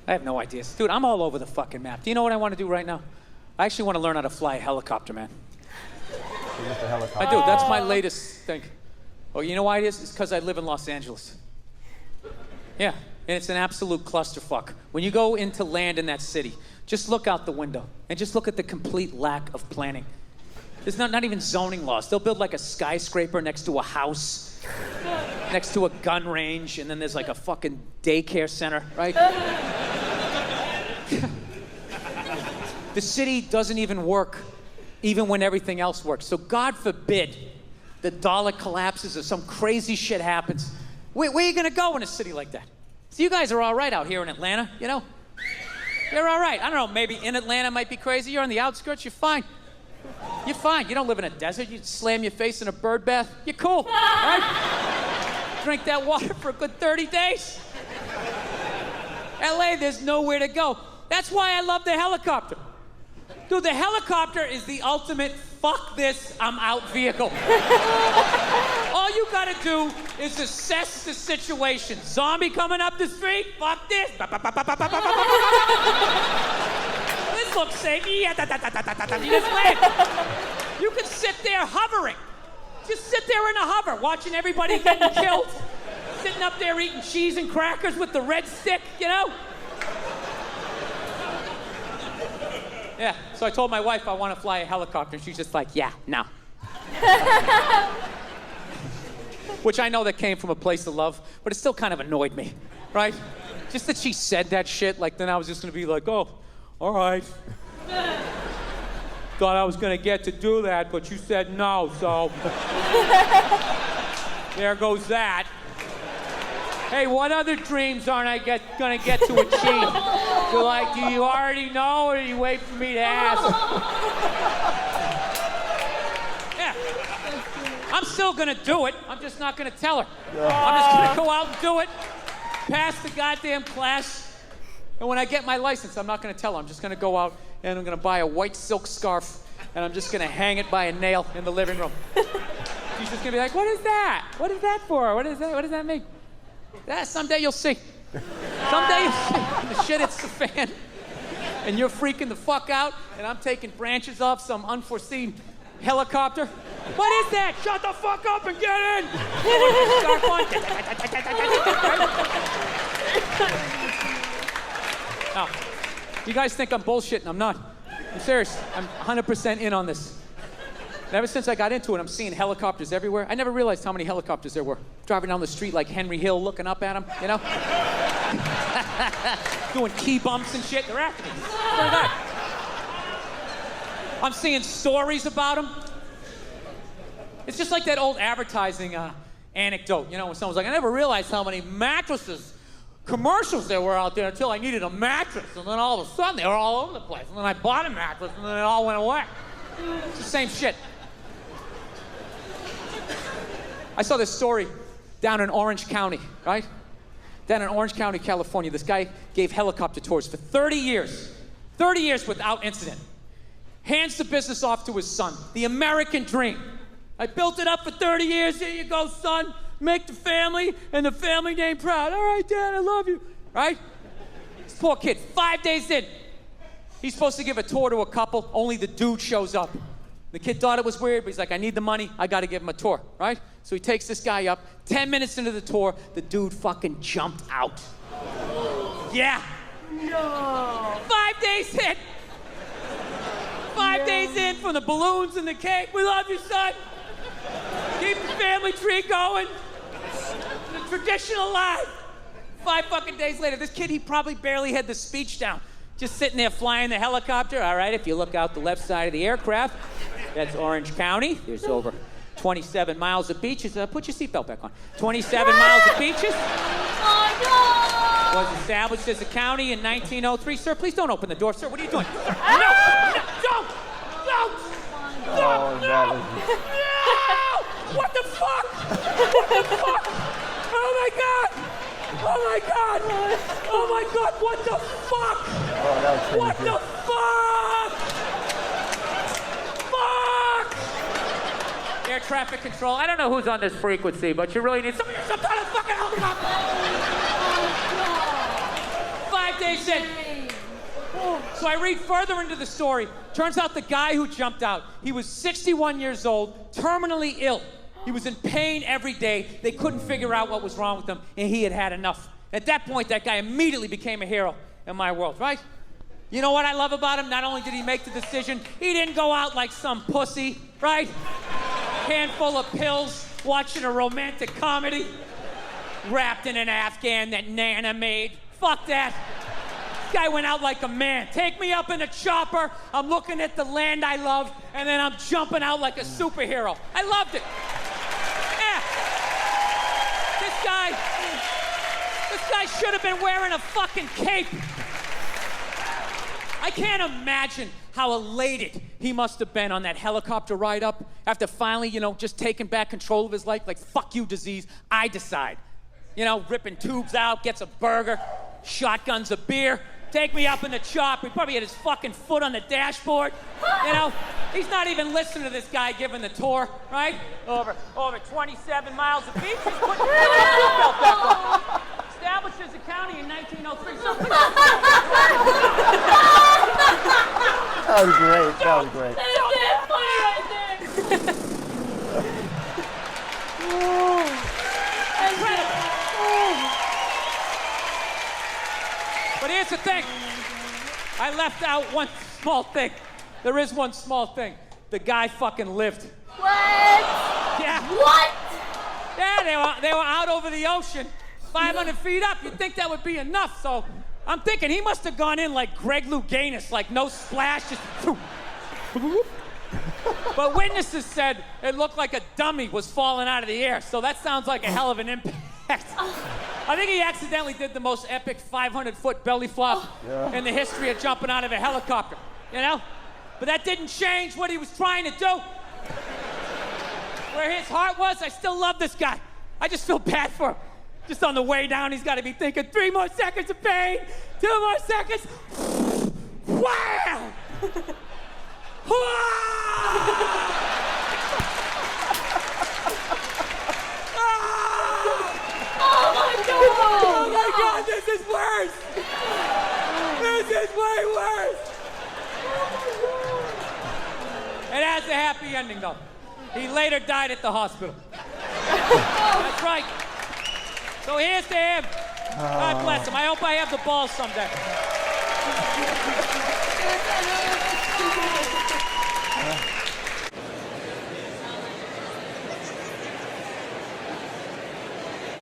I have no ideas. Dude, I'm all over the fucking map. Do you know what I want to do right now? I actually want to learn how to fly a helicopter, man. Just a helicopter. I do. That's my latest thing. Oh, you know why it is? It's because I live in Los Angeles. Yeah, and it's an absolute clusterfuck. When you go into land in that city, just look out the window and just look at the complete lack of planning. There's not even zoning laws. They'll build like a skyscraper next to a house, next to a gun range, and then there's like a fucking daycare center, right? The city doesn't even work, even when everything else works. So God forbid the dollar collapses or some crazy shit happens. Where are you gonna go in a city like that? So you guys are all right out here in Atlanta, you know? You're all right. I don't know, maybe in Atlanta might be crazy. You're on the outskirts, you're fine. You're fine. You don't live in a desert. You slam your face in a bird bath. You're cool, right? Drink that water for a good 30 days. LA, there's nowhere to go. That's why I love the helicopter. Dude, the helicopter is the ultimate fuck this, I'm out vehicle. All you gotta do is assess the situation. Zombie coming up the street, fuck this. This looks safe. You just land. You can sit there hovering. Just sit there in a hover, watching everybody getting killed. Sitting up there eating cheese and crackers with the red stick, you know? Yeah, so I told my wife I want to fly a helicopter, and she's just like, yeah, no. Which I know that came from a place of love, but it still kind of annoyed me, right? Just that she said that shit, like then I was just gonna be like, oh, all right. Thought I was gonna get to do that, but you said no, so there goes that. Hey, what other dreams aren't I gonna get to achieve? You're like, do you already know, or do you wait for me to ask? Yeah. I'm still gonna do it. I'm just not gonna tell her. I'm just gonna go out and do it, pass the goddamn class, and when I get my license, I'm not gonna tell her. I'm just gonna go out and I'm gonna buy a white silk scarf, and I'm just gonna hang it by a nail in the living room. She's just gonna be like, what is that? What is that for? What is that? What does that mean? Someday you'll see. Someday you'll see. The shit hits the fan, and you're freaking the fuck out, and I'm taking branches off some unforeseen helicopter. What is that? Shut the fuck up and get in! Now, you guys think I'm bullshitting. I'm not. I'm serious. I'm 100% in on this. And ever since I got into it, I'm seeing helicopters everywhere. I never realized how many helicopters there were. Driving down the street like Henry Hill, looking up at them, you know? Doing key bumps and shit. They're after me. Look at that. I'm seeing stories about them. It's just like that old advertising anecdote, you know, when someone's like, I never realized how many mattresses, commercials there were out there until I needed a mattress. And then all of a sudden, they were all over the place. And then I bought a mattress, and then it all went away. It's the same shit. I saw this story down in Orange County, right? Down in Orange County, California, this guy gave helicopter tours for 30 years. 30 years without incident. Hands the business off to his son. The American dream. I built it up for 30 years. Here you go, son. Make the family and the family name proud. All right, Dad, I love you. Right? This poor kid, 5 days in. He's supposed to give a tour to a couple. Only the dude shows up. The kid thought it was weird, but he's like, I need the money. I got to give him a tour, right? So he takes this guy up. 10 minutes into the tour, the dude fucking jumped out. Yeah. No. 5 days in. 5 days in from the balloons and the cake. We love you, son. Keep the family tree going. The tradition alive. 5 fucking days later, this kid, he probably barely had the speech down. Just sitting there flying the helicopter. All right, if you look out the left side of the aircraft, that's Orange County. There's over 27 miles of beaches. Put your seatbelt back on. 27 miles of beaches. Oh, no! Was established as a county in 1903. Sir, please don't open the door. Sir, what are you doing? Sir, no! Don't! Don't! Oh, No! What the fuck? What the fuck? Oh my God! Oh my God! Oh my God! What the fuck? Oh, that was crazy. What the fuck? Fuck! Air traffic control. I don't know who's on this frequency, but you really need some kind of fucking helicopter. 5 what Dave said. So I read further into the story. Turns out the guy who jumped out, he was 61 years old, terminally ill. He was in pain every day. They couldn't figure out what was wrong with him, and he had had enough. At that point, that guy immediately became a hero in my world, right? You know what I love about him? Not only did he make the decision, he didn't go out like some pussy, right? Handful of pills, watching a romantic comedy, wrapped in an Afghan that Nana made. Fuck that. This guy went out like a man. Take me up in a chopper, I'm looking at the land I love, and then I'm jumping out like a superhero. I loved it. Yeah. This guy should have been wearing a fucking cape. I can't imagine how elated he must have been on that helicopter ride up after finally, just taking back control of his life. Like, fuck you, disease, I decide. Ripping tubes out, gets a burger, shotguns a beer, take me up in the chop. He probably had his fucking foot on the dashboard. He's not even listening to this guy giving the tour, right? Over 27 miles of beach. He's putting a seatbelt back on. Established as a county in 1903. That was great. That was great. That's funny right there. Incredible. But here's the thing. I left out one small thing. There is one small thing. The guy fucking lived. What? Yeah. What? Yeah, they were out over the ocean, 500 feet up. You'd think that would be enough. So I'm thinking he must have gone in like Greg Louganis, like no splash, just. But witnesses said it looked like a dummy was falling out of the air. So that sounds like a hell of an impact. I think he accidentally did the most epic 500-foot belly flop in the history of jumping out of a helicopter, But that didn't change what he was trying to do. Where his heart was, I still love this guy. I just feel bad for him. Just on the way down, he's got to be thinking, 3 more seconds of pain, 2 more seconds. Wow! Oh my God, this is worse! This is way worse! It has a happy ending, though. He later died at the hospital. That's right. So here's to him. God bless him. I hope I have the balls someday.